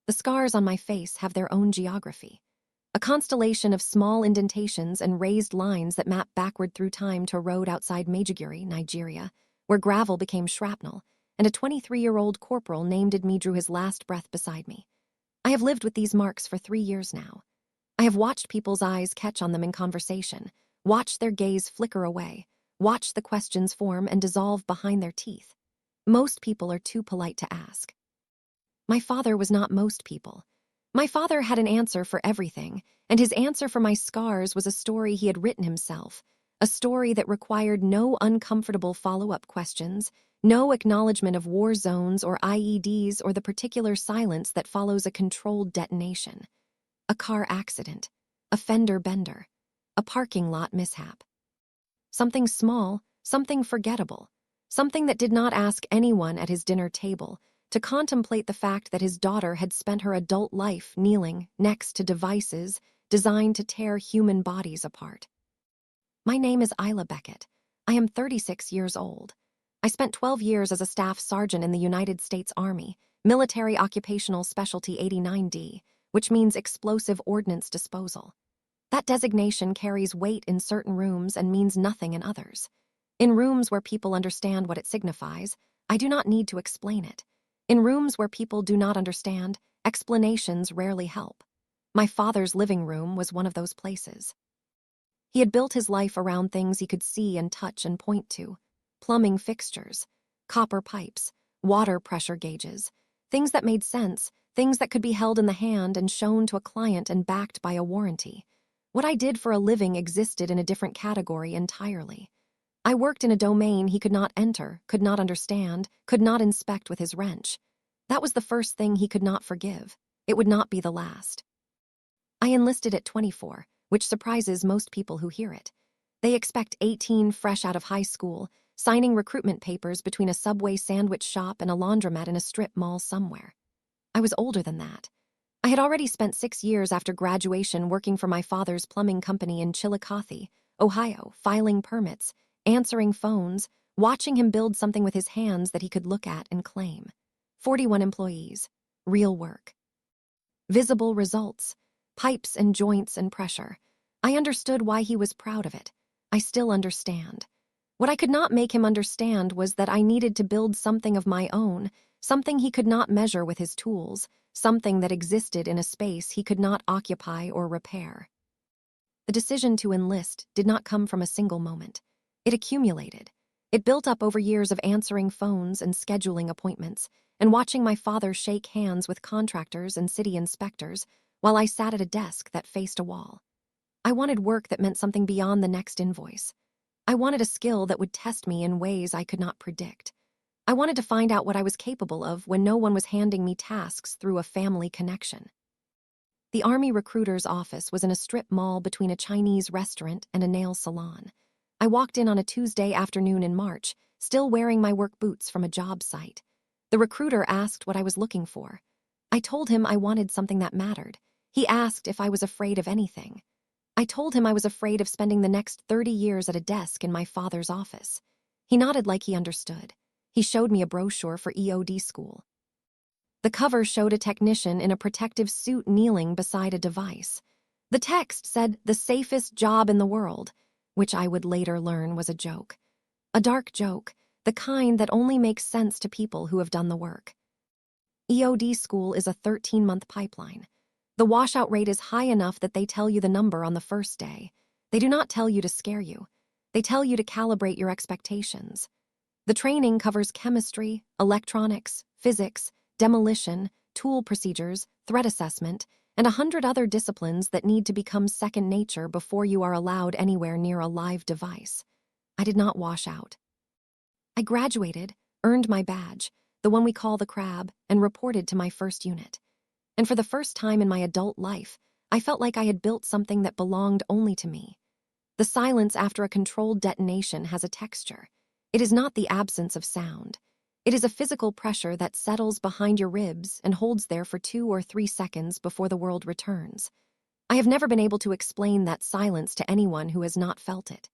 The scars on my face have their own geography. A constellation of small indentations and raised lines that map backward through time to a road outside Maiduguri, Nigeria, where gravel became shrapnel, and a 23-year-old corporal named me drew his last breath beside me. I have lived with these marks for 3 years now. I have watched people's eyes catch on them in conversation, watched their gaze flicker away, watched the questions form and dissolve behind their teeth. Most people are too polite to ask. My father was not most people. My father had an answer for everything, and his answer for my scars was a story he had written himself, a story that required no uncomfortable follow-up questions, no acknowledgement of war zones or IEDs or the particular silence that follows a controlled detonation. A car accident, a fender bender, a parking lot mishap. Something small, something forgettable, something that did not ask anyone at his dinner table to contemplate the fact that his daughter had spent her adult life kneeling next to devices designed to tear human bodies apart. My name is Isla Beckett. I am 36 years old. I spent 12 years as a staff sergeant in the United States Army, Military Occupational Specialty 89D, which means explosive ordnance disposal. That designation carries weight in certain rooms and means nothing in others. In rooms where people understand what it signifies, I do not need to explain it. In rooms where people do not understand, explanations rarely help. My father's living room was one of those places. He had built his life around things he could see and touch and point to: plumbing fixtures, copper pipes, water pressure gauges, things that made sense, things that could be held in the hand and shown to a client and backed by a warranty. What I did for a living existed in a different category entirely. I worked in a domain he could not enter, could not understand, could not inspect with his wrench. That was the first thing he could not forgive. It would not be the last. I enlisted at 24, which surprises most people who hear it. They expect 18 fresh out of high school, signing recruitment papers between a Subway sandwich shop and a laundromat in a strip mall somewhere. I was older than that. I had already spent 6 years after graduation working for my father's plumbing company in Chillicothe, Ohio, filing permits, answering phones, watching him build something with his hands that he could look at and claim. 41 employees. Real work. Visible results. Pipes and joints and pressure. I understood why he was proud of it. I still understand. What I could not make him understand was that I needed to build something of my own, something he could not measure with his tools, something that existed in a space he could not occupy or repair. The decision to enlist did not come from a single moment. It accumulated. It built up over years of answering phones and scheduling appointments, and watching my father shake hands with contractors and city inspectors while I sat at a desk that faced a wall. I wanted work that meant something beyond the next invoice. I wanted a skill that would test me in ways I could not predict. I wanted to find out what I was capable of when no one was handing me tasks through a family connection. The Army recruiter's office was in a strip mall between a Chinese restaurant and a nail salon. I walked in on a Tuesday afternoon in March, still wearing my work boots from a job site. The recruiter asked what I was looking for. I told him I wanted something that mattered. He asked if I was afraid of anything. I told him I was afraid of spending the next 30 years at a desk in my father's office. He nodded like he understood. He showed me a brochure for EOD school. The cover showed a technician in a protective suit kneeling beside a device. The text said, "The safest job in the world," which I would later learn was a joke. A dark joke, the kind that only makes sense to people who have done the work. EOD school is a 13-month pipeline. The washout rate is high enough that they tell you the number on the first day. They do not tell you to scare you. They tell you to calibrate your expectations. The training covers chemistry, electronics, physics, demolition, tool procedures, threat assessment, and 100 other disciplines that need to become second nature before you are allowed anywhere near a live device. I did not wash out. I graduated, earned my badge, the one we call the crab, and reported to my first unit. And for the first time in my adult life, I felt like I had built something that belonged only to me. The silence after a controlled detonation has a texture. It is not the absence of sound. It is a physical pressure that settles behind your ribs and holds there for 2 or 3 seconds before the world returns. I have never been able to explain that silence to anyone who has not felt it.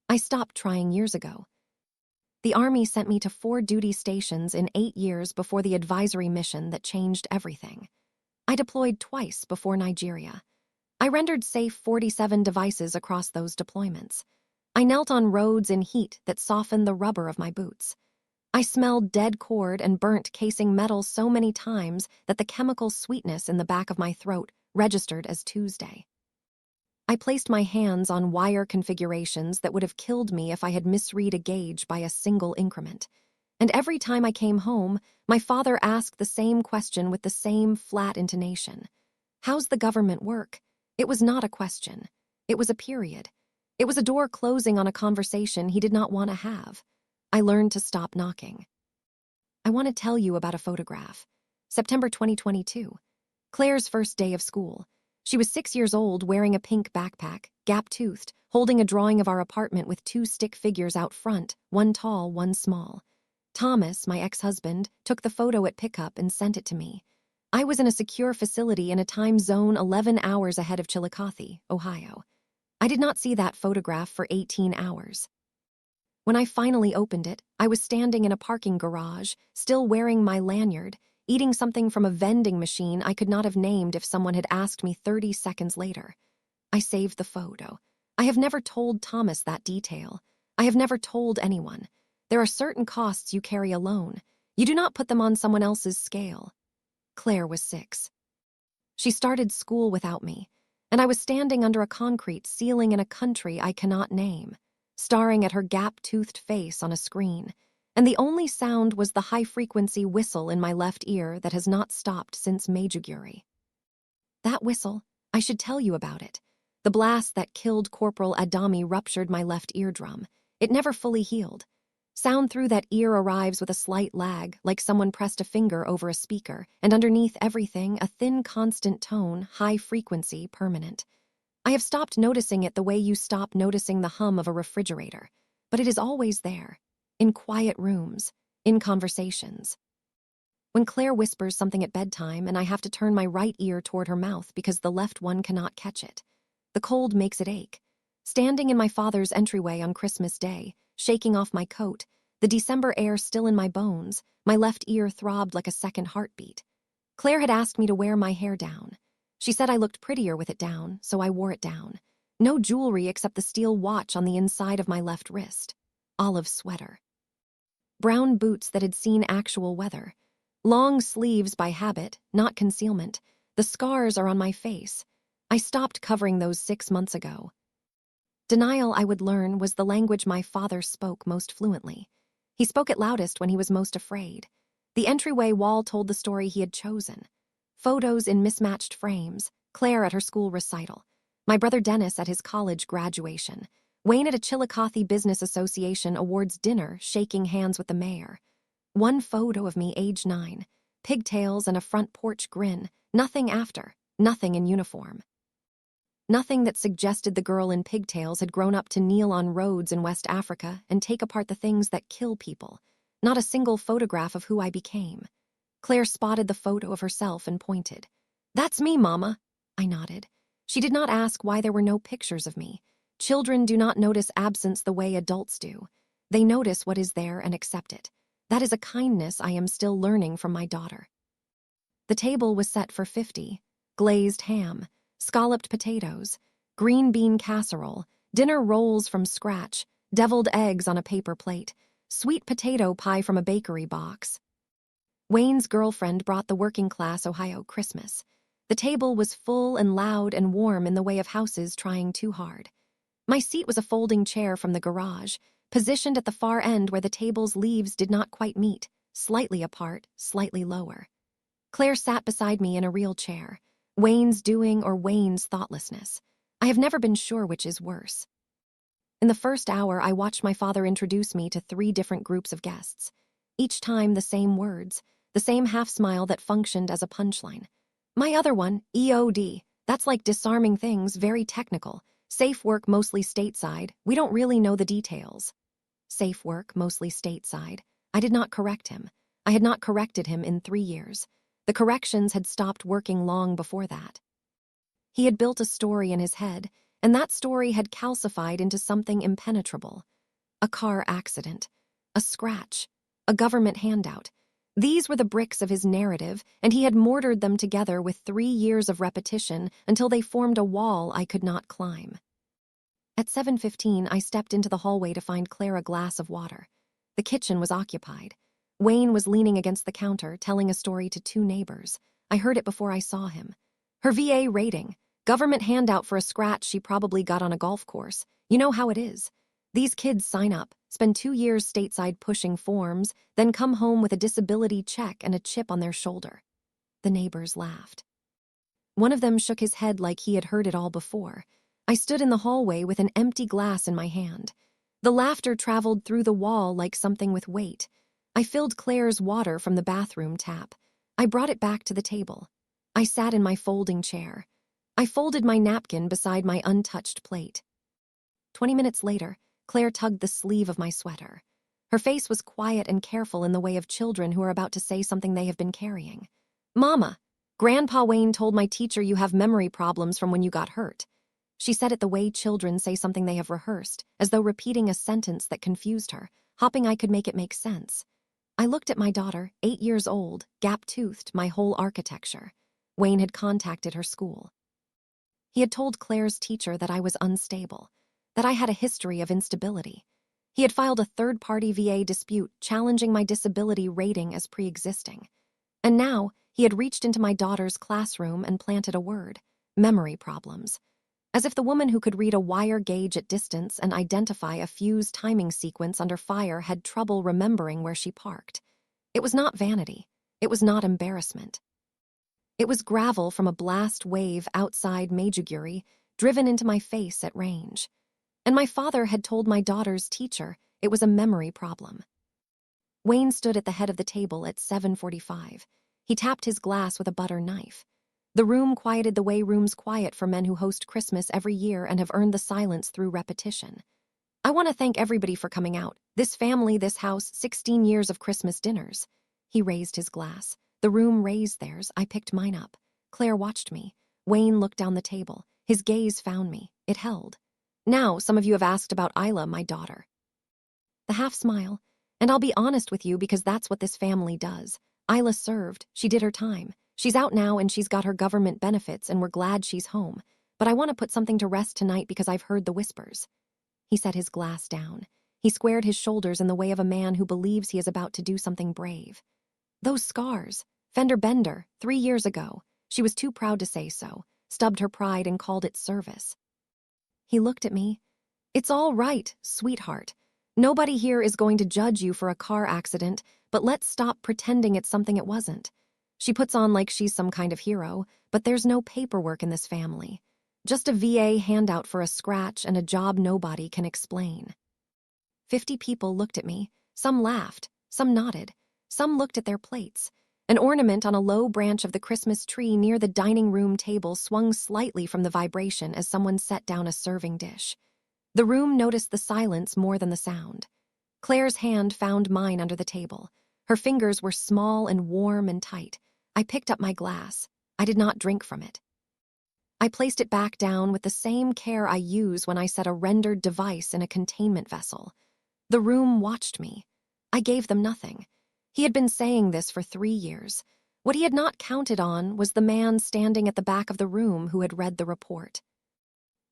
I stopped trying years ago. The Army sent me to 4 duty stations in 8 years before the advisory mission that changed everything. I deployed twice before Nigeria. I rendered safe 47 devices across those deployments. I knelt on roads in heat that softened the rubber of my boots. I smelled dead cord and burnt casing metal so many times that the chemical sweetness in the back of my throat registered as Tuesday. I placed my hands on wire configurations that would have killed me if I had misread a gauge by a single increment. And every time I came home, my father asked the same question with the same flat intonation. How's the government work? It was not a question. It was a period. It was a door closing on a conversation he did not want to have. I learned to stop knocking. I want to tell you about a photograph. September 2022. Claire's first day of school. She was 6 years old, wearing a pink backpack, gap-toothed, holding a drawing of our apartment with 2 stick figures out front, one tall, one small. Thomas, my ex-husband, took the photo at pickup and sent it to me. I was in a secure facility in a time zone 11 hours ahead of Chillicothe, Ohio. I did not see that photograph for 18 hours. When I finally opened it, I was standing in a parking garage, still wearing my lanyard, eating something from a vending machine I could not have named if someone had asked me 30 seconds later. I saved the photo. I have never told Thomas that detail. I have never told anyone. There are certain costs you carry alone. You do not put them on someone else's scale. Claire was 6. She started school without me, and I was standing under a concrete ceiling in a country I cannot name, staring at her gap-toothed face on a screen, and the only sound was the high-frequency whistle in my left ear that has not stopped since Maiduguri. That whistle, I should tell you about it. The blast that killed Corporal Adami ruptured my left eardrum. It never fully healed. Sound through that ear arrives with a slight lag, like someone pressed a finger over a speaker, and underneath everything, a thin, constant tone, high frequency, permanent. I have stopped noticing it the way you stop noticing the hum of a refrigerator, but it is always there, in quiet rooms, in conversations. When Claire whispers something at bedtime and I have to turn my right ear toward her mouth because the left one cannot catch it, the cold makes it ache. Standing in my father's entryway on Christmas Day, shaking off my coat, the December air still in my bones, my left ear throbbed like a second heartbeat. Claire had asked me to wear my hair down. She said I looked prettier with it down, so I wore it down. No jewelry except the steel watch on the inside of my left wrist. Olive sweater. Brown boots that had seen actual weather. Long sleeves by habit, not concealment. The scars are on my face. I stopped covering those 6 months ago. Denial, I would learn, was the language my father spoke most fluently. He spoke it loudest when he was most afraid. The entryway wall told the story he had chosen. Photos in mismatched frames, Claire at her school recital, my brother Dennis at his college graduation, Wayne at a Chillicothe Business Association awards dinner shaking hands with the mayor. One photo of me age 9, pigtails and a front porch grin, nothing after, nothing in uniform. Nothing that suggested the girl in pigtails had grown up to kneel on roads in West Africa and take apart the things that kill people. Not a single photograph of who I became. Claire spotted the photo of herself and pointed. "That's me, Mama." I nodded. She did not ask why there were no pictures of me. Children do not notice absence the way adults do. They notice what is there and accept it. That is a kindness I am still learning from my daughter. The table was set for 50. Glazed ham, scalloped potatoes, green bean casserole, dinner rolls from scratch, deviled eggs on a paper plate, sweet potato pie from a bakery box. Wayne's girlfriend brought the working-class Ohio Christmas. The table was full and loud and warm in the way of houses trying too hard. My seat was a folding chair from the garage, positioned at the far end where the table's leaves did not quite meet, slightly apart, slightly lower. Claire sat beside me in a real chair. Wayne's doing or Wayne's thoughtlessness. I have never been sure which is worse. In the first hour, I watched my father introduce me to 3 different groups of guests. Each time the same words, the same half-smile that functioned as a punchline. My other one, EOD, that's like disarming things, very technical. Safe work, mostly stateside. We don't really know the details. Safe work, mostly stateside. I did not correct him. I had not corrected him in 3 years. The corrections had stopped working long before that. He had built a story in his head, and that story had calcified into something impenetrable. A car accident. A scratch. A government handout. These were the bricks of his narrative, and he had mortared them together with 3 years of repetition until they formed a wall I could not climb. At 7:15, I stepped into the hallway to find Claire a glass of water. The kitchen was occupied. Wayne was leaning against the counter, telling a story to 2 neighbors. I heard it before I saw him. Her VA rating, government handout for a scratch she probably got on a golf course. You know how it is. These kids sign up, spend 2 years stateside pushing forms, then come home with a disability check and a chip on their shoulder. The neighbors laughed. One of them shook his head like he had heard it all before. I stood in the hallway with an empty glass in my hand. The laughter traveled through the wall like something with weight. I filled Claire's water from the bathroom tap. I brought it back to the table. I sat in my folding chair. I folded my napkin beside my untouched plate. 20 minutes later, Claire tugged the sleeve of my sweater. Her face was quiet and careful in the way of children who are about to say something they have been carrying. "Mama, Grandpa Wayne told my teacher you have memory problems from when you got hurt." She said it the way children say something they have rehearsed, as though repeating a sentence that confused her, hoping I could make it make sense. I looked at my daughter, 8 years old, gap-toothed, my whole architecture. Wayne had contacted her school. He had told Claire's teacher that I was unstable, that I had a history of instability. He had filed a third-party VA dispute challenging my disability rating as pre-existing. And now, he had reached into my daughter's classroom and planted a word: memory problems. As if the woman who could read a wire gauge at distance and identify a fuse timing sequence under fire had trouble remembering where she parked. It was not vanity. It was not embarrassment. It was gravel from a blast wave outside Maiduguri, driven into my face at range. And my father had told my daughter's teacher it was a memory problem. Wayne stood at the head of the table at 7:45. He tapped his glass with a butter knife. The room quieted the way rooms quiet for men who host Christmas every year and have earned the silence through repetition. "I want to thank everybody for coming out. This family, this house, 16 years of Christmas dinners." He raised his glass. The room raised theirs. I picked mine up. Claire watched me. Wayne looked down the table. His gaze found me. It held. "Now, some of you have asked about Isla, my daughter." The half smile. "And I'll be honest with you because that's what this family does. Isla served. She did her time. She's out now and she's got her government benefits and we're glad she's home. But I want to put something to rest tonight because I've heard the whispers." He set his glass down. He squared his shoulders in the way of a man who believes he is about to do something brave. "Those scars. Fender Bender, 3 years ago." She was too proud to say so, stubbed her pride and called it service. He looked at me. "It's all right, sweetheart. Nobody here is going to judge you for a car accident, but let's stop pretending it's something it wasn't." She puts on like she's some kind of hero, but there's no paperwork in this family. Just a VA handout for a scratch and a job nobody can explain. 50 people looked at me. Some laughed, some nodded, some looked at their plates. An ornament on a low branch of the Christmas tree near the dining room table swung slightly from the vibration as someone set down a serving dish. The room noticed the silence more than the sound. Claire's hand found mine under the table. Her fingers were small and warm and tight. I picked up my glass. I did not drink from it. I placed it back down with the same care I use when I set a rendered device in a containment vessel. The room watched me. I gave them nothing. He had been saying this for 3 years. What he had not counted on was the man standing at the back of the room who had read the report.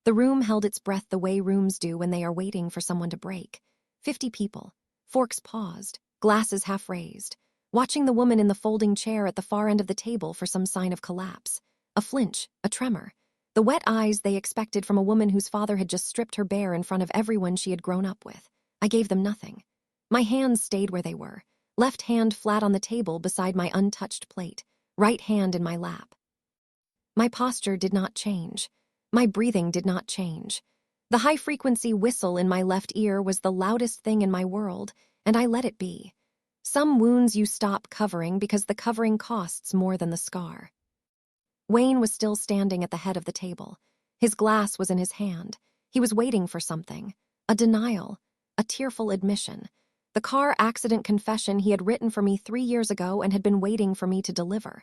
The room held its breath the way rooms do when they are waiting for someone to break. 50 people. Forks paused, glasses half raised, watching the woman in the folding chair at the far end of the table for some sign of collapse. A flinch, a tremor. The wet eyes they expected from a woman whose father had just stripped her bare in front of everyone she had grown up with. I gave them nothing. My hands stayed where they were. Left hand flat on the table beside my untouched plate, right hand in my lap. My posture did not change. My breathing did not change. The high-frequency whistle in my left ear was the loudest thing in my world, and I let it be. Some wounds you stop covering because the covering costs more than the scar. Wayne was still standing at the head of the table. His glass was in his hand. He was waiting for something. A denial. A tearful admission. The car accident confession he had written for me 3 years ago and had been waiting for me to deliver.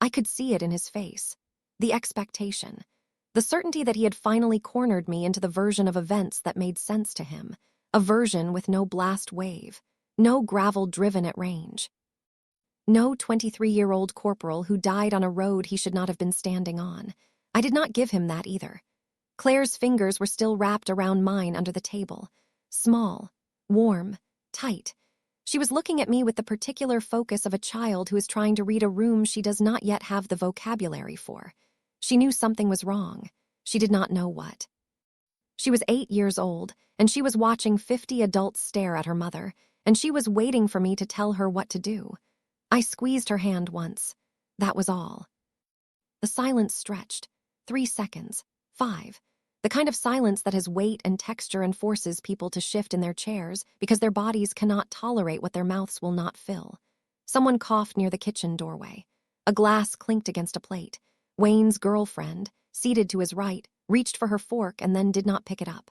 I could see it in his face. The expectation. The certainty that he had finally cornered me into the version of events that made sense to him. A version with no blast wave. No gravel driven at range. No 23-year-old corporal who died on a road he should not have been standing on. I did not give him that either. Claire's fingers were still wrapped around mine under the table. Small, warm, tight. She was looking at me with the particular focus of a child who is trying to read a room she does not yet have the vocabulary for. She knew something was wrong. She did not know what. She was 8 years old, and she was watching 50 adults stare at her mother, and she was waiting for me to tell her what to do. I squeezed her hand once. That was all. The silence stretched. 3 seconds. 5. The kind of silence that has weight and texture and forces people to shift in their chairs because their bodies cannot tolerate what their mouths will not fill. Someone coughed near the kitchen doorway. A glass clinked against a plate. Wayne's girlfriend, seated to his right, reached for her fork and then did not pick it up.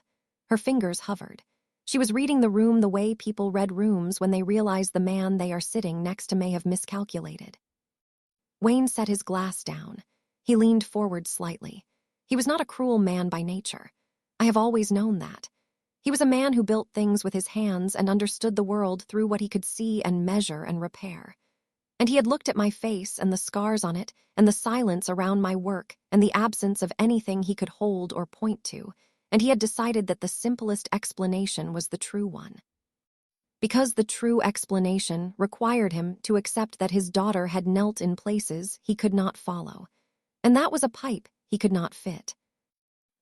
Her fingers hovered. She was reading the room the way people read rooms when they realize the man they are sitting next to may have miscalculated. Wayne set his glass down. He leaned forward slightly. He was not a cruel man by nature. I have always known that. He was a man who built things with his hands and understood the world through what he could see and measure and repair. And he had looked at my face and the scars on it and the silence around my work and the absence of anything he could hold or point to, and he had decided that the simplest explanation was the true one. Because the true explanation required him to accept that his daughter had knelt in places he could not follow, and that was a pipe he could not fit.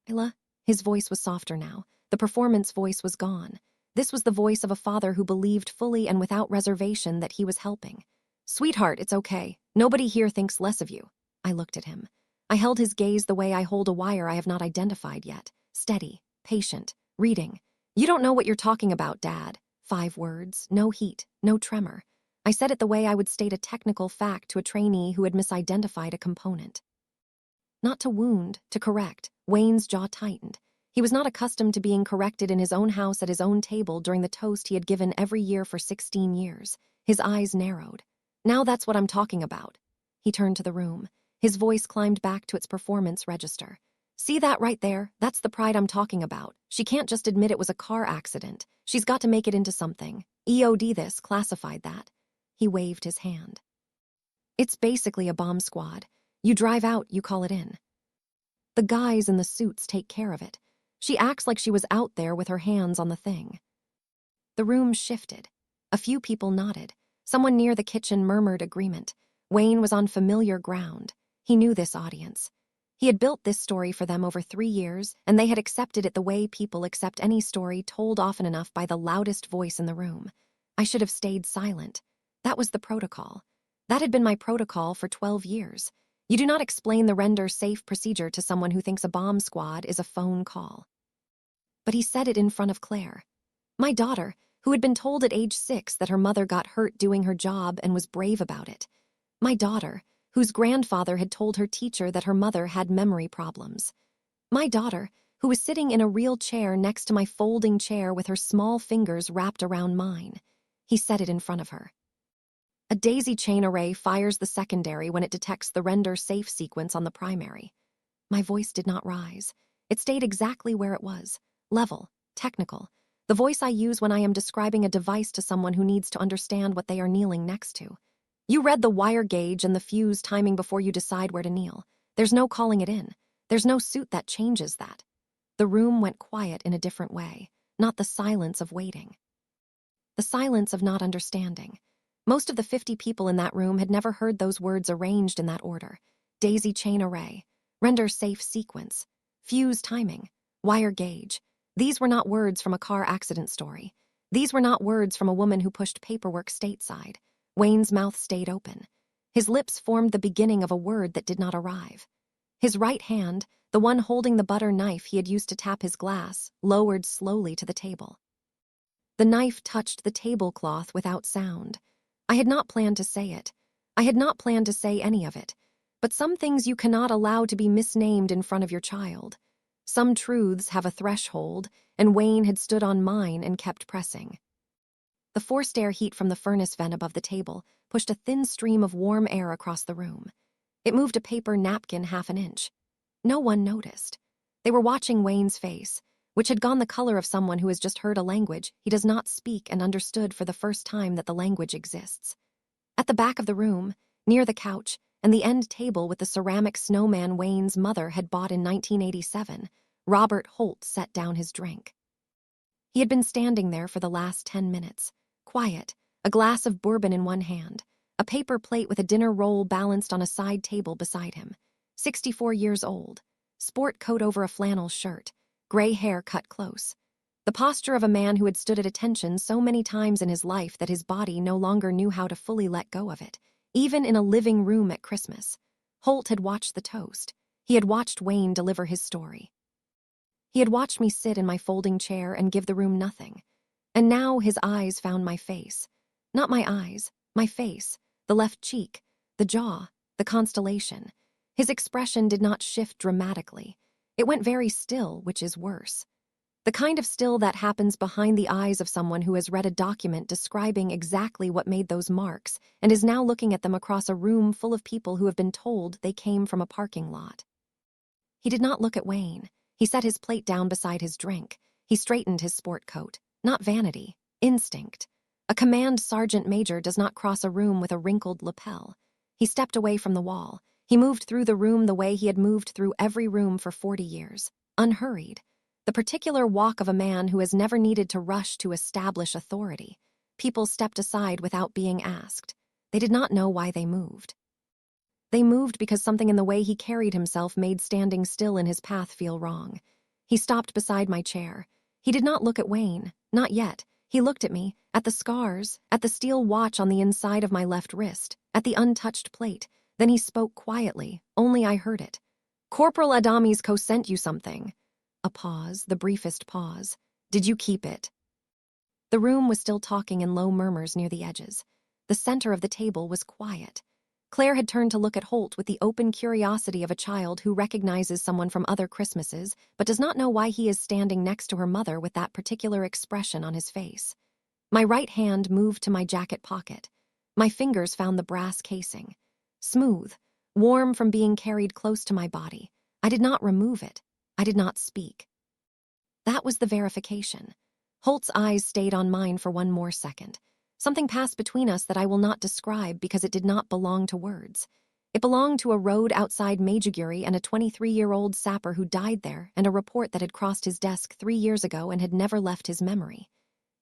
Ella, his voice was softer now. The performance voice was gone. This was the voice of a father who believed fully and without reservation that he was helping. Sweetheart, it's okay. Nobody here thinks less of you. I looked at him. I held his gaze the way I hold a wire I have not identified yet. Steady, patient, reading. You don't know what you're talking about, Dad. 5 words, no heat, no tremor. I said it the way I would state a technical fact to a trainee who had misidentified a component. Not to wound, to correct. Wayne's jaw tightened. He was not accustomed to being corrected in his own house at his own table during the toast he had given every year for 16 years. His eyes narrowed. Now that's what I'm talking about. He turned to the room. His voice climbed back to its performance register. See that right there? That's the pride I'm talking about. She can't just admit it was a car accident. She's got to make it into something. EOD this, classified that. He waved his hand. It's basically a bomb squad. You drive out, you call it in. The guys in the suits take care of it. She acts like she was out there with her hands on the thing. The room shifted. A few people nodded. Someone near the kitchen murmured agreement. Wayne was on familiar ground. He knew this audience. He had built this story for them over 3 years, and they had accepted it the way people accept any story told often enough by the loudest voice in the room. I should have stayed silent. That was the protocol. That had been my protocol for 12 years. You do not explain the render safe procedure to someone who thinks a bomb squad is a phone call. But he said it in front of Claire. My daughter, who had been told at age 6 that her mother got hurt doing her job and was brave about it. My daughter, whose grandfather had told her teacher that her mother had memory problems. My daughter, who was sitting in a real chair next to my folding chair with her small fingers wrapped around mine. He said it in front of her. A daisy chain array fires the secondary when it detects the render safe sequence on the primary. My voice did not rise. It stayed exactly where it was. Level, technical. The voice I use when I am describing a device to someone who needs to understand what they are kneeling next to. You read the wire gauge and the fuse timing before you decide where to kneel. There's no calling it in. There's no suit that changes that. The room went quiet in a different way, not the silence of waiting. The silence of not understanding. Most of the 50 people in that room had never heard those words arranged in that order. Daisy chain array, render safe sequence, fuse timing, wire gauge. These were not words from a car accident story. These were not words from a woman who pushed paperwork stateside. Wayne's mouth stayed open. His lips formed the beginning of a word that did not arrive. His right hand, the one holding the butter knife he had used to tap his glass, lowered slowly to the table. The knife touched the tablecloth without sound. I had not planned to say it. I had not planned to say any of it. But some things you cannot allow to be misnamed in front of your child. Some truths have a threshold, and Wayne had stood on mine and kept pressing. The forced air heat from the furnace vent above the table pushed a thin stream of warm air across the room. It moved a paper napkin 1/2 inch. No one noticed. They were watching Wayne's face, which had gone the color of someone who has just heard a language he does not speak and understood for the first time that the language exists. At the back of the room, near the couch, and the end table with the ceramic snowman Wayne's mother had bought in 1987, Robert Holt set down his drink. He had been standing there for the last 10 minutes, quiet, a glass of bourbon in one hand, a paper plate with a dinner roll balanced on a side table beside him. 64 years old, sport coat over a flannel shirt, gray hair cut close. The posture of a man who had stood at attention so many times in his life that his body no longer knew how to fully let go of it, even in a living room at Christmas. Holt had watched the toast. He had watched Wayne deliver his story. He had watched me sit in my folding chair and give the room nothing. And now his eyes found my face. Not my eyes, my face, the left cheek, the jaw, the constellation. His expression did not shift dramatically. It went very still, which is worse. The kind of still that happens behind the eyes of someone who has read a document describing exactly what made those marks and is now looking at them across a room full of people who have been told they came from a parking lot. He did not look at Wayne. He set his plate down beside his drink. He straightened his sport coat. Not vanity, instinct. A command sergeant major does not cross a room with a wrinkled lapel. He stepped away from the wall. He moved through the room the way he had moved through every room for 40 years, unhurried. The particular walk of a man who has never needed to rush to establish authority. People stepped aside without being asked. They did not know why they moved. They moved because something in the way he carried himself made standing still in his path feel wrong. He stopped beside my chair. He did not look at Wayne, not yet. He looked at me, at the scars, at the steel watch on the inside of my left wrist, at the untouched plate. Then he spoke quietly, only I heard it. "Corporal Adami's co-sent you something." A pause, the briefest pause. "Did you keep it?" The room was still talking in low murmurs near the edges. The center of the table was quiet. Claire had turned to look at Holt with the open curiosity of a child who recognizes someone from other Christmases but does not know why he is standing next to her mother with that particular expression on his face. My right hand moved to my jacket pocket. My fingers found the brass casing. Smooth, warm from being carried close to my body. I did not remove it. I did not speak. That was the verification. Holt's eyes stayed on mine for one more second. Something passed between us that I will not describe because it did not belong to words. It belonged to a road outside Maiduguri and a 23-year-old sapper who died there and a report that had crossed his desk 3 years ago and had never left his memory.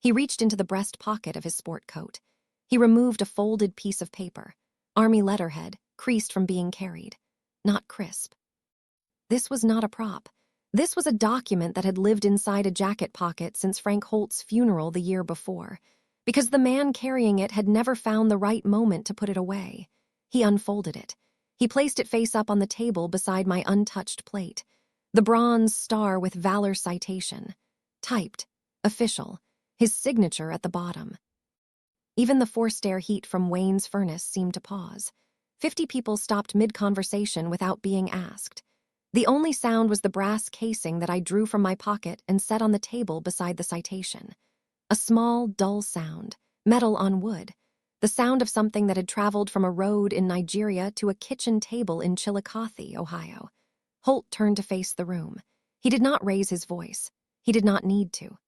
He reached into the breast pocket of his sport coat. He removed a folded piece of paper. Army letterhead, creased from being carried. Not crisp. This was not a prop. This was a document that had lived inside a jacket pocket since Frank Holt's funeral the year before. Because the man carrying it had never found the right moment to put it away. He unfolded it. He placed it face up on the table beside my untouched plate. The bronze star with Valor citation. Typed. Official. His signature at the bottom. Even the forced air heat from Wayne's furnace seemed to pause. 50 people stopped mid-conversation without being asked. The only sound was the brass casing that I drew from my pocket and set on the table beside the citation. A small, dull sound, metal on wood, the sound of something that had traveled from a road in Nigeria to a kitchen table in Chillicothe, Ohio. Holt turned to face the room. He did not raise his voice. He did not need to.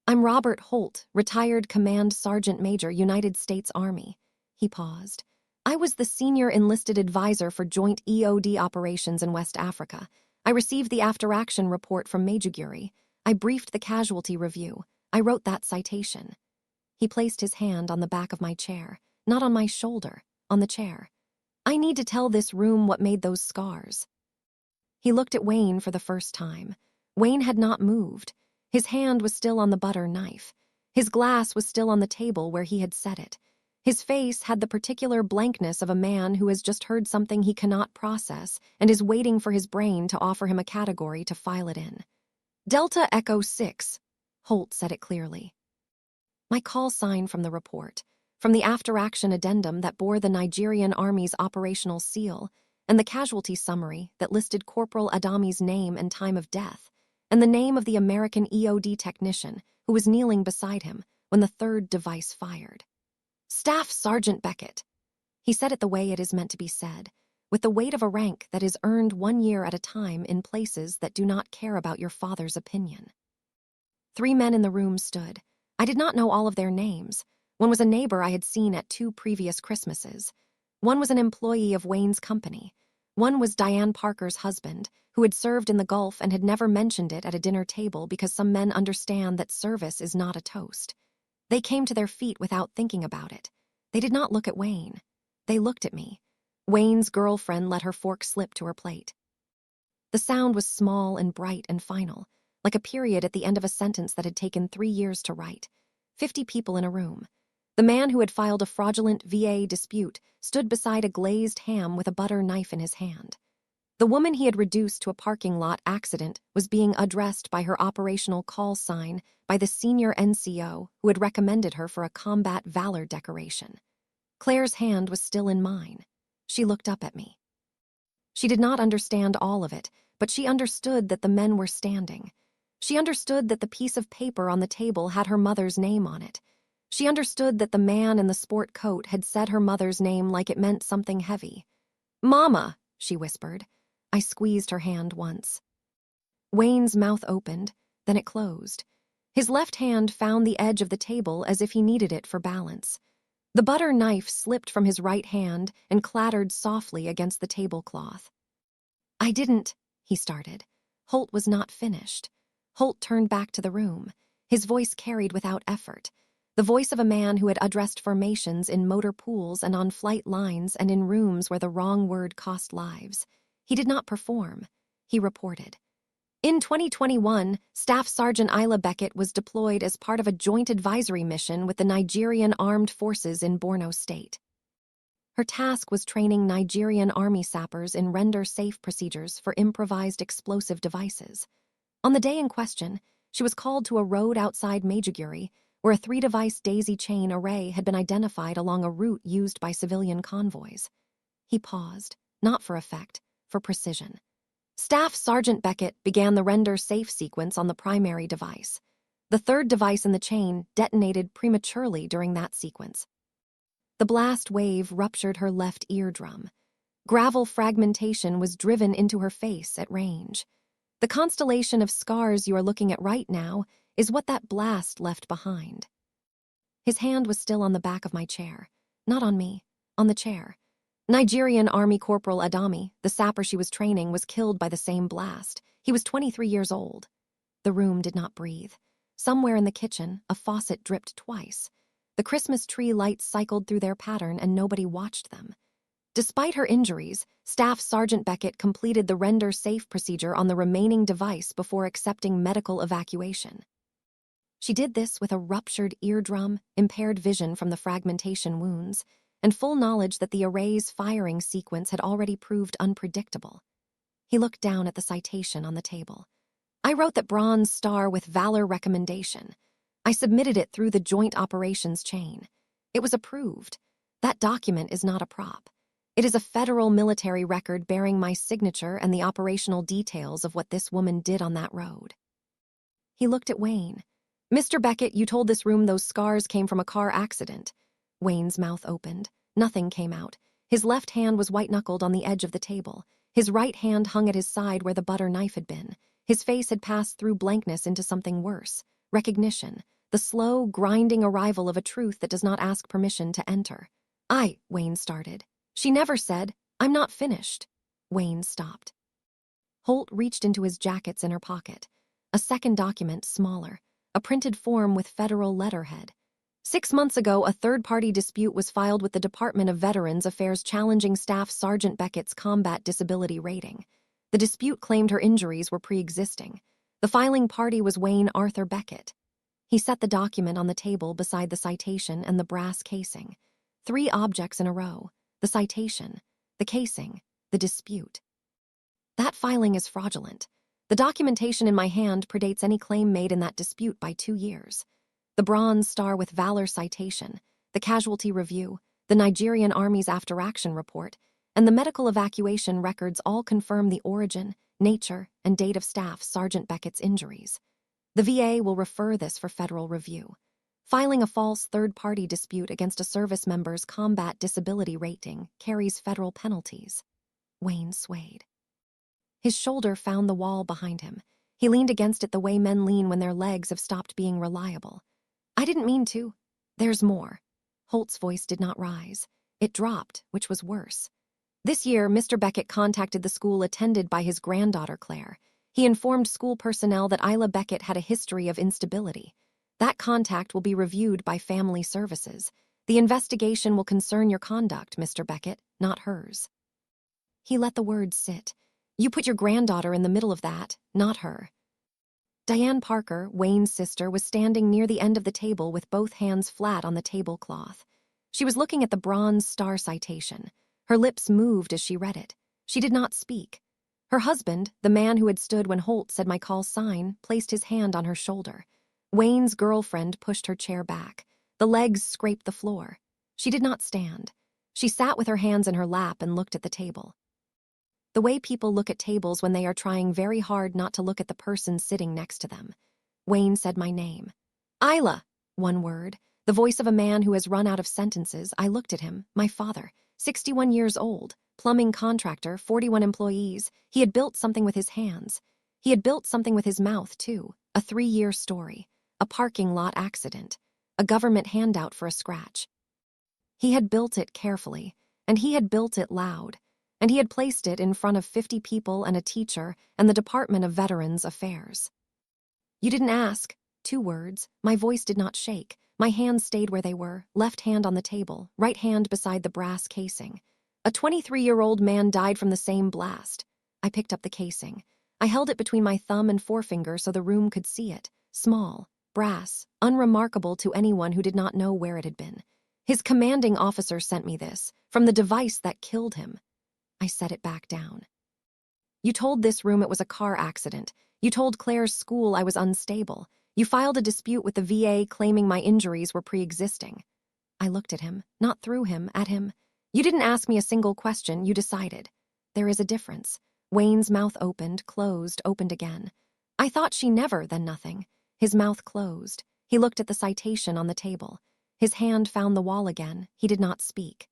"I'm Robert Holt, retired Command Sergeant Major, United States Army." He paused. "I was the senior enlisted advisor for joint EOD operations in West Africa. I received the after-action report from Maiduguri. I briefed the casualty review. I wrote that citation." He placed his hand on the back of my chair, not on my shoulder, on the chair. "I need to tell this room what made those scars." He looked at Wayne for the first time. Wayne had not moved. His hand was still on the butter knife. His glass was still on the table where he had set it. His face had the particular blankness of a man who has just heard something he cannot process and is waiting for his brain to offer him a category to file it in. "Delta Echo 6. Holt said it clearly. My call sign from the report, from the after-action addendum that bore the Nigerian Army's operational seal, and the casualty summary that listed Corporal Adami's name and time of death, and the name of the American EOD technician who was kneeling beside him when the third device fired. Staff Sergeant Beckett. He said it the way it is meant to be said, with the weight of a rank that is earned 1 year at a time in places that do not care about your father's opinion. 3 men in the room stood. I did not know all of their names, One was a neighbor I had seen at 2 previous Christmases. One was an employee of Wayne's company. One was Diane Parker's husband, who had served in the Gulf and had never mentioned it at a dinner table because some men understand that service is not a toast. They came to their feet without thinking about it. They did not look at Wayne. They looked at me. Wayne's girlfriend let her fork slip to her plate. The sound was small and bright and final, like a period at the end of a sentence that had taken 3 years to write. 50 people in a room. The man who had filed a fraudulent VA dispute stood beside a glazed ham with a butter knife in his hand. The woman he had reduced to a parking lot accident was being addressed by her operational call sign by the senior NCO who had recommended her for a Combat Valor decoration. Claire's hand was still in mine. She looked up at me. She did not understand all of it, but she understood that the men were standing. She understood that the piece of paper on the table had her mother's name on it. She understood that the man in the sport coat had said her mother's name like it meant something heavy. "Mama," she whispered. I squeezed her hand once. Wayne's mouth opened, then it closed. His left hand found the edge of the table as if he needed it for balance. The butter knife slipped from his right hand and clattered softly against the tablecloth. "I didn't," he started. Holt was not finished. Holt turned back to the room. His voice carried without effort. The voice of a man who had addressed formations in motor pools and on flight lines and in rooms where the wrong word cost lives. He did not perform. He reported. In 2021, Staff Sergeant Isla Beckett was deployed as part of a joint advisory mission with the Nigerian Armed Forces in Borno State. Her task was training Nigerian Army sappers in render-safe procedures for improvised explosive devices. On the day in question, she was called to a road outside Maiduguri, where a 3-device daisy chain array had been identified along a route used by civilian convoys. He paused, not for effect, for precision. Staff Sergeant Beckett began the render-safe sequence on the primary device. The 3rd device in the chain detonated prematurely during that sequence. The blast wave ruptured her left eardrum. Gravel fragmentation was driven into her face at range. The constellation of scars you are looking at right now is what that blast left behind. His hand was still on the back of my chair. Not on me, on the chair. Nigerian Army Corporal Adami, the sapper she was training, was killed by the same blast. He was 23 years old. The room did not breathe. Somewhere in the kitchen, a faucet dripped twice. The Christmas tree lights cycled through their pattern and nobody watched them. Despite her injuries, Staff Sergeant Beckett completed the render-safe procedure on the remaining device before accepting medical evacuation. She did this with a ruptured eardrum, impaired vision from the fragmentation wounds, and full knowledge that the array's firing sequence had already proved unpredictable. He looked down at the citation on the table. I wrote that Bronze Star with Valor recommendation. I submitted it through the Joint Operations chain. It was approved. That document is not a prop. It is a federal military record bearing my signature and the operational details of what this woman did on that road. He looked at Wayne. "Mr. Beckett, you told this room those scars came from a car accident." Wayne's mouth opened. Nothing came out. His left hand was white-knuckled on the edge of the table. His right hand hung at his side where the butter knife had been. His face had passed through blankness into something worse. Recognition. The slow, grinding arrival of a truth that does not ask permission to enter. Wayne started. "She never said, 'I'm not finished.'" Wayne stopped. Holt reached into his jacket's inner pocket. A second document, smaller. A printed form with federal letterhead. 6 months ago, a third-party dispute was filed with the Department of Veterans Affairs challenging Staff Sergeant Beckett's combat disability rating. The dispute claimed her injuries were pre-existing. The filing party was Wayne Arthur Beckett. He set the document on the table beside the citation and the brass casing. 3 objects in a row. The citation, the casing, the dispute. That filing is fraudulent. The documentation in my hand predates any claim made in that dispute by 2 years. The Bronze Star with Valor citation, the casualty review, the Nigerian Army's after-action report, and the medical evacuation records all confirm the origin, nature, and date of Staff Sergeant Beckett's injuries. The VA will refer this for federal review. Filing a false third-party dispute against a service member's combat disability rating carries federal penalties. Wayne swayed. His shoulder found the wall behind him. He leaned against it the way men lean when their legs have stopped being reliable. "I didn't mean to. There's more." Holt's voice did not rise. It dropped, which was worse. This year, Mr. Beckett contacted the school attended by his granddaughter, Claire. He informed school personnel that Isla Beckett had a history of instability. That contact will be reviewed by family services. The investigation will concern your conduct, Mr. Beckett, not hers. He let the words sit. You put your granddaughter in the middle of that, not her. Diane Parker, Wayne's sister, was standing near the end of the table with both hands flat on the tablecloth. She was looking at the bronze star citation. Her lips moved as she read it. She did not speak. Her husband, the man who had stood when Holt said my call sign, placed his hand on her shoulder. Wayne's girlfriend pushed her chair back. The legs scraped the floor. She did not stand. She sat with her hands in her lap and looked at the table. The way people look at tables when they are trying very hard not to look at the person sitting next to them. Wayne said my name. Isla, one word. The voice of a man who has run out of sentences. I looked at him, my father, 61 years old, plumbing contractor, 41 employees. He had built something with his hands. He had built something with his mouth, too. A 3-year story. A parking lot accident. A government handout for a scratch. He had built it carefully, and he had built it loud, and he had placed it in front of 50 people and a teacher and the Department of Veterans Affairs. You didn't ask. 2 words. My voice did not shake. My hands stayed where they were, left hand on the table, right hand beside the brass casing. A 23-year-old man died from the same blast. I picked up the casing. I held it between my thumb and forefinger so the room could see it. Small, brass, unremarkable to anyone who did not know where it had been. His commanding officer sent me this, from the device that killed him. I set it back down. You told this room it was a car accident. You told Claire's school I was unstable. You filed a dispute with the VA claiming my injuries were pre-existing. I looked at him, not through him, at him. You didn't ask me a single question, you decided. There is a difference. Wayne's mouth opened, closed, opened again. I thought she never, then nothing. His mouth closed. He looked at the citation on the table. His hand found the wall again. He did not speak.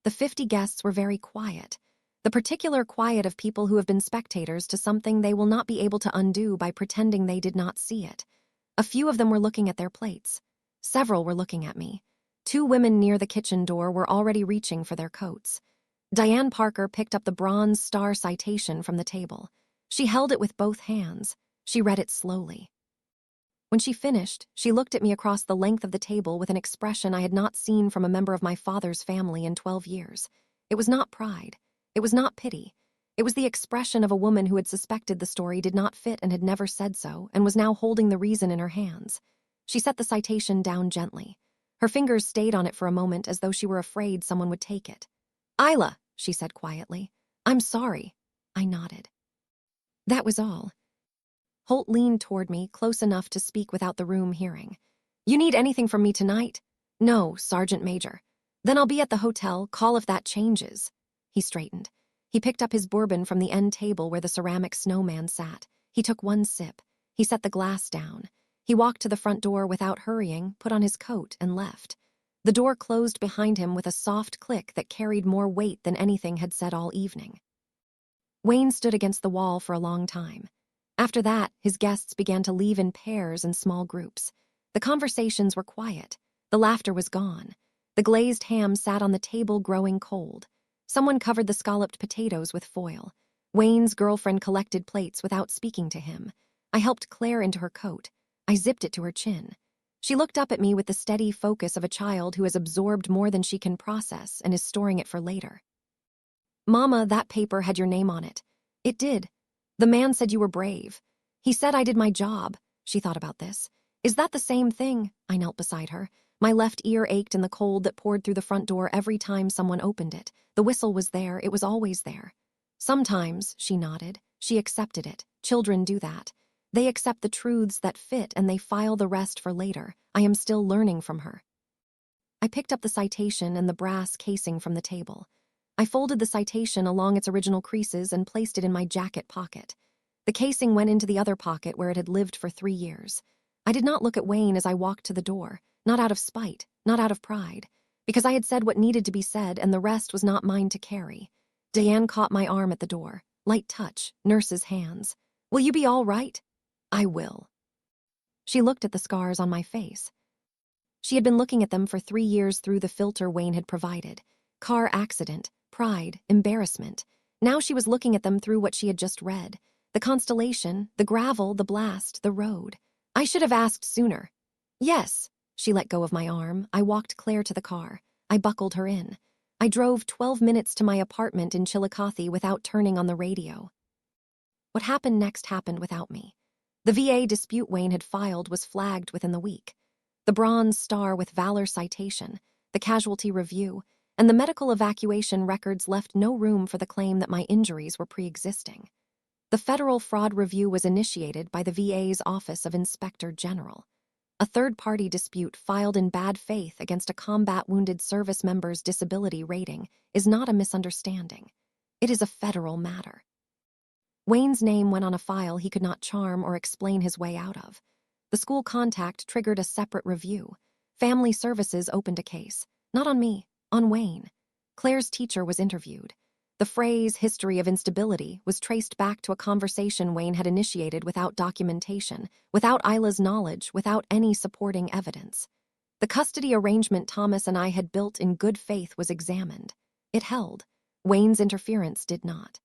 The 50 guests were very quiet. The particular quiet of people who have been spectators to something they will not be able to undo by pretending they did not see it. A few of them were looking at their plates. Several were looking at me. 2 women near the kitchen door were already reaching for their coats. Diane Parker picked up the bronze star citation from the table. She held it with both hands. She read it slowly. When she finished, she looked at me across the length of the table with an expression I had not seen from a member of my father's family in 12 years. It was not pride. It was not pity. It was the expression of a woman who had suspected the story did not fit and had never said so, and was now holding the reason in her hands. She set the citation down gently. Her fingers stayed on it for a moment as though she were afraid someone would take it. Isla, she said quietly. I'm sorry. I nodded. That was all. Holt leaned toward me, close enough to speak without the room hearing. You need anything from me tonight? No, Sergeant Major. Then I'll be at the hotel, call if that changes. He straightened. He picked up his bourbon from the end table where the ceramic snowman sat. He took one sip. He set the glass down. He walked to the front door without hurrying, put on his coat, and left. The door closed behind him with a soft click that carried more weight than anything had said all evening. Wayne stood against the wall for a long time. After that, his guests began to leave in pairs and small groups. The conversations were quiet. The laughter was gone. The glazed ham sat on the table growing cold. Someone covered the scalloped potatoes with foil. Wayne's girlfriend collected plates without speaking to him. I helped Claire into her coat. I zipped it to her chin. She looked up at me with the steady focus of a child who has absorbed more than she can process and is storing it for later. Mama, that paper had your name on it. It did. The man said you were brave. He said I did my job. She thought about this. Is that the same thing? I knelt beside her. My left ear ached in the cold that poured through the front door every time someone opened it. The whistle was there. It was always there. Sometimes, she nodded. She accepted it. Children do that. They accept the truths that fit and they file the rest for later. I am still learning from her. I picked up the citation and the brass casing from the table. I folded the citation along its original creases and placed it in my jacket pocket. The casing went into the other pocket where it had lived for 3 years. I did not look at Wayne as I walked to the door, not out of spite, not out of pride, because I had said what needed to be said and the rest was not mine to carry. Diane caught my arm at the door. Light touch, nurse's hands. Will you be all right? I will. She looked at the scars on my face. She had been looking at them for 3 years through the filter Wayne had provided. Car accident, pride, embarrassment. Now she was looking at them through what she had just read. The constellation, the gravel, the blast, the road. I should have asked sooner. Yes. She let go of my arm. I walked Claire to the car. I buckled her in. I drove 12 minutes to my apartment in Chillicothe without turning on the radio. What happened next happened without me. The VA dispute Wayne had filed was flagged within the week. The Bronze Star with Valor citation, the casualty review, and the medical evacuation records left no room for the claim that my injuries were pre-existing. The federal fraud review was initiated by the VA's Office of Inspector General. A third-party dispute filed in bad faith against a combat wounded service member's disability rating is not a misunderstanding. It is a federal matter. Wayne's name went on a file he could not charm or explain his way out of. The school contact triggered a separate review. Family Services opened a case. Not on me, on Wayne. Claire's teacher was interviewed. The phrase history of instability was traced back to a conversation Wayne had initiated without documentation, without Isla's knowledge, without any supporting evidence. The custody arrangement Thomas and I had built in good faith was examined. It held. Wayne's interference did not.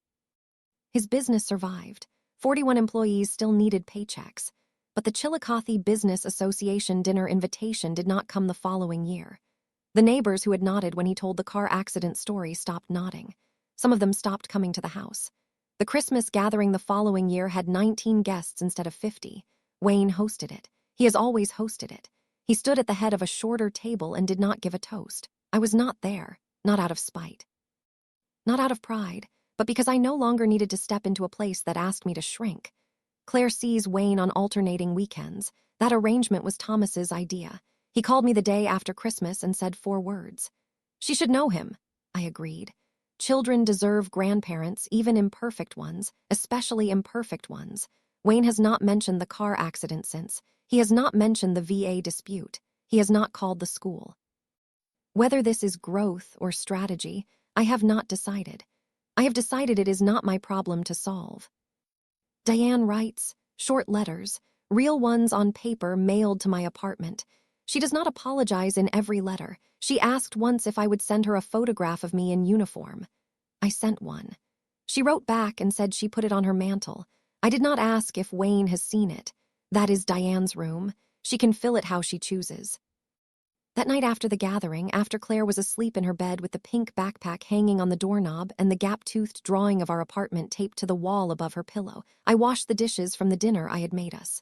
His business survived. 41 employees still needed paychecks. But the Chillicothe Business Association dinner invitation did not come the following year. The neighbors who had nodded when he told the car accident story stopped nodding. Some of them stopped coming to the house. The Christmas gathering the following year had 19 guests instead of 50. Wayne hosted it. He has always hosted it. He stood at the head of a shorter table and did not give a toast. I was not there, not out of spite. Not out of pride, but because I no longer needed to step into a place that asked me to shrink. Claire sees Wayne on alternating weekends. That arrangement was Thomas's idea. He called me the day after Christmas and said 4 words. She should know him. I agreed. Children deserve grandparents, even imperfect ones, especially imperfect ones. Wayne has not mentioned the car accident since. He has not mentioned the VA dispute. He has not called the school. Whether this is growth or strategy, I have not decided. I have decided it is not my problem to solve. Diane writes, short letters, real ones on paper mailed to my apartment. She does not apologize in every letter. She asked once if I would send her a photograph of me in uniform. I sent one. She wrote back and said she put it on her mantle. I did not ask if Wayne has seen it. That is Diane's room. She can fill it how she chooses. That night after the gathering, after Claire was asleep in her bed with the pink backpack hanging on the doorknob and the gap-toothed drawing of our apartment taped to the wall above her pillow, I washed the dishes from the dinner I had made us.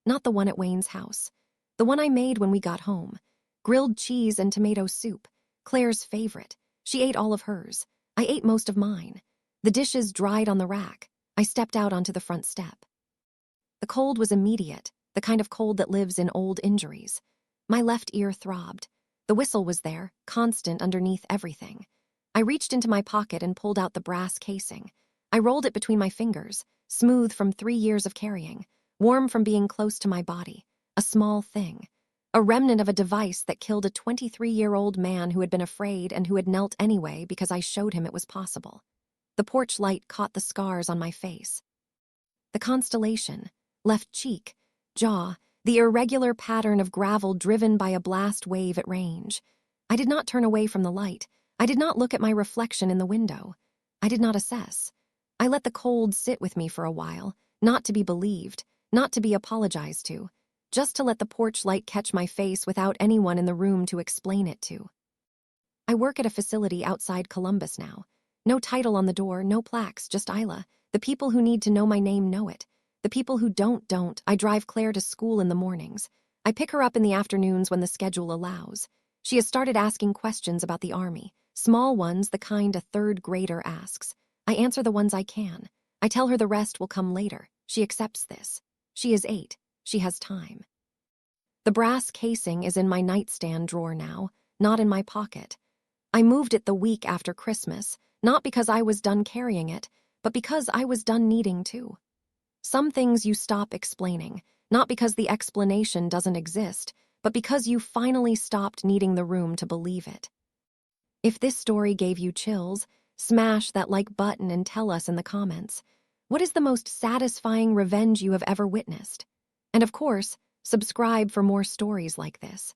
Not the one at Wayne's house. The one I made when we got home. Grilled cheese and tomato soup. Claire's favorite. She ate all of hers. I ate most of mine. The dishes dried on the rack. I stepped out onto the front step. The cold was immediate, the kind of cold that lives in old injuries. My left ear throbbed. The whistle was there, constant underneath everything. I reached into my pocket and pulled out the brass casing. I rolled it between my fingers, smooth from 3 years of carrying, warm from being close to my body. A small thing. A remnant of a device that killed a 23-year-old man who had been afraid and who had knelt anyway because I showed him it was possible. The porch light caught the scars on my face. The constellation, left cheek, jaw, the irregular pattern of gravel driven by a blast wave at range. I did not turn away from the light. I did not look at my reflection in the window. I did not assess. I let the cold sit with me for a while, not to be believed, not to be apologized to, just to let the porch light catch my face without anyone in the room to explain it to. I work at a facility outside Columbus now. No title on the door, no plaques, just Isla. The people who need to know my name know it. The people who don't. I drive Claire to school in the mornings. I pick her up in the afternoons when the schedule allows. She has started asking questions about the Army. Small ones, the kind a 3rd grader asks. I answer the ones I can. I tell her the rest will come later. She accepts this. She is 8. She has time. The brass casing is in my nightstand drawer now, not in my pocket. I moved it the week after Christmas, not because I was done carrying it, but because I was done needing to. Some things you stop explaining, not because the explanation doesn't exist, but because you finally stopped needing the room to believe it. If this story gave you chills, smash that like button and tell us in the comments. What is the most satisfying revenge you have ever witnessed? And of course, subscribe for more stories like this.